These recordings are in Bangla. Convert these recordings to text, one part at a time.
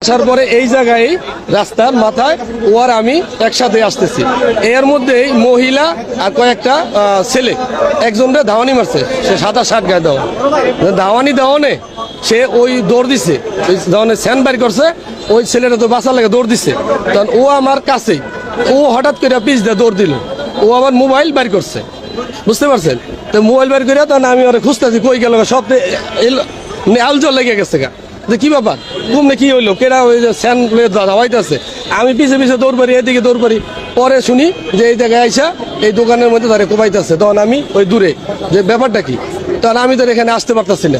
আসার পরে এই জায়গায় রাস্তার মাথায় ও আর আমি একসাথে আসতেছি, এর মধ্যেই মহিলা আর কয়েকটা ছেলে একজনটা ধাওয়ানি মারছে, সে 27-60 গায়ে দেওয়া ধাওয়ানি দেওয়ানে সে ওই দৌড় দিছে, ওই স্যান বাইর করছে, ওই ছেলেটা তো বাঁচার লাগে দৌড় দিছে, তখন ও আমার কাছেই ও হঠাৎ করে পিছ দিয়ে দৌড় দিল, ও আমার মোবাইল বাইর করছে, বুঝতে পারছেন? তো মোবাইল বাইর করে তখন আমি ওরা খুঁজতেছি কই গেল, সব আলজল লেগে গেছে গা, যে কি ব্যাপার ঘুমনে কি হইলো, কেডা ওই যে স্যান দাওয়াইতেছে, আমি পিছে পিছে দৌড় পারি, এদিকে দৌড় পারি, পরে শুনি যে এই জায়গায় আইসা এই দোকানের মধ্যে তারা কোবাইতেছে, তখন আমি ওই দূরে যে ব্যাপারটা কি, তখন আমি তো এখানে আসতে পারতেছি না,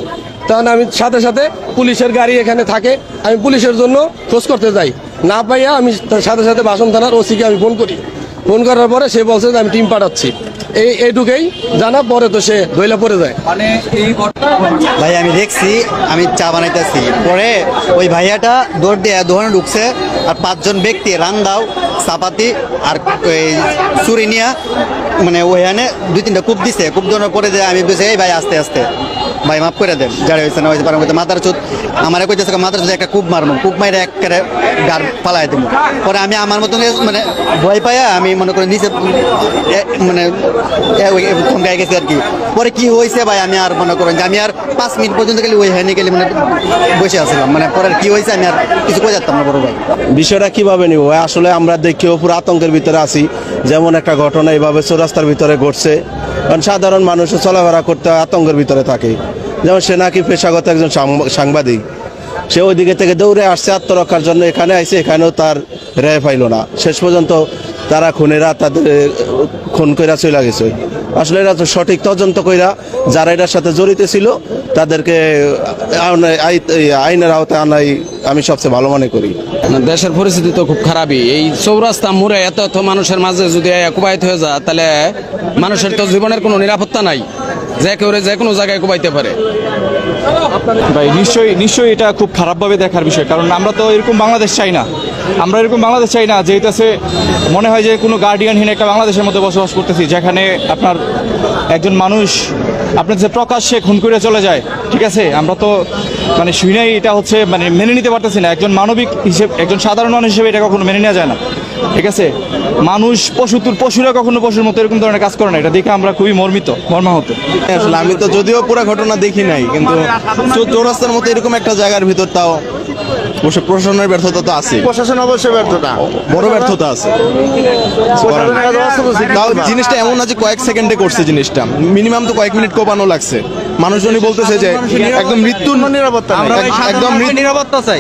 তখন আমি সাথে সাথে পুলিশের গাড়ি এখানে থাকে, আমি পুলিশের জন্য খোঁজ করতে যাই, না পাইয়া আমি সাথে সাথে বাসন থানার ওসিকে আমি ফোন করি, ফোন করার পরে সে বলছে যে আমি টিম পাঠাচ্ছি, এইটুকুই জানা, পরে তো সে ধইলা পড়ে যায়। মানে এই ভাই আমি দেখছি, আমি চা বানাইতেছি, পরে ওই ভাইয়াটা দৌড় দিয়ে দোকানে ঢুকছে, আর 5 জন ব্যক্তি রান্দাও চাপাতি আর ওই চুরি নিয়া মানে ওইখানে 2-3টা কূপ দিছে, কূপ দেওয়ার পরে যে আমি বলছি এই ভাই আস্তে আস্তে ভাই মাফ করে দেন, যারা হয়েছে না হয়েছে, পারম মাথার চোদ আমার কইতেছে মাথার চোদ একটা কূপ মারবো, কূপ মাইরে একেবারে গাড় ফালাই দেবো, পরে আমি আমার মতন মানে ভয় পাইয়া আমি মনে করি নিচে মানে থমকাই গেছি আর কি। পরে কি হয়েছে ভাই আমি আর মনে করেন যে আমি আর 5 মিনিট পর্যন্ত গেলে ওই হয়নি গেলে মানে বসে আসলাম, মানে পরে কি হয়েছে আমি আর কিছু কই যেতাম না বড় ভাই। বিষয়টা কিভাবে নিব ভাই, আসলে আমরা দেখিও পুরো আতঙ্কের ভিতরে আছি, যেমন একটা ঘটনা এইভাবে চৌরাস্তার ভিতরে ঘটছে, কারণ সাধারণ মানুষের চলাফেরা করতে আতঙ্কের ভিতরে থাকে, যেমন সে নাকি পেশাগত একজন সাংবাদিক, সে ওই দিকে থেকে দৌড়ে আসছে আত্মরক্ষার জন্য, এখানে আইসে, এখানেও তার রেহাই পাইল না, শেষ পর্যন্ত তারা খুনেরা তাদের খুন কইরা চলে গেছে। আসলে এরা তো সঠিক তদন্ত কইরা যারা এটার সাথে জড়িত ছিল তাদেরকে আইনের আওতায় আনাই আমি সবচেয়ে ভালো মনে করি। দেশের পরিস্থিতি তো খুব খারাপই, এই চৌরাস্তা মোড়ে এত মানুষের মাঝে যদি কুবাইত হয়ে যায়, তাহলে মানুষের তো জীবনের কোনো নিরাপত্তা নাই, যে কেউ যে কোনো জায়গায় কুবাইতে পারে। ভাই নিশ্চয়ই এটা খুব খারাপভাবে দেখার বিষয়, কারণ আমরা তো এরকম বাংলাদেশ চাই না, আমরা এরকম বাংলাদেশ চাই না যে এটাছে মনে হয় যে কোনো গার্ডিয়ানহীন একটা বাংলাদেশের মধ্যে বসবাস করতেছি, যেখানে আপনার একজন মানুষ আপনার যে প্রকাশ্যে খুন করে চলে যায়, ঠিক আছে, আমরা তো মানে শুনেই এটা হচ্ছে মানে মেনে নিতে পারতেছি না, একজন মানবিক হিসেবে, একজন সাধারণ মানুষ হিসেবে এটা কখনো মেনে নেওয়া যায় না, ঠিক আছে। মানুষ পশুরা কখনো পশুর মতো এরকম ধরনের কাজ করে না, এটা দেখে আমরা খুবই মর্মাহত। আসলে আমি তো যদিও পুরো ঘটনা দেখি নাই, কিন্তু চৌরাস্তার মতো এরকম একটা জায়গার ভিতর তাও প্রশাসনের ব্যর্থতা তো আছে, প্রশাসন অবশ্যই ব্যর্থতা, বড় ব্যর্থতা আছে। তাও জিনিসটা এমন না যে কয়েক সেকেন্ডে করছে, জিনিসটা মিনিমাম তো কয়েক মিনিট কোপানো লাগছে, মানুষজনই বলতেছে যে একদম মৃত্যুর নিরাপত্তা, একদম নিরাপত্তা চাই।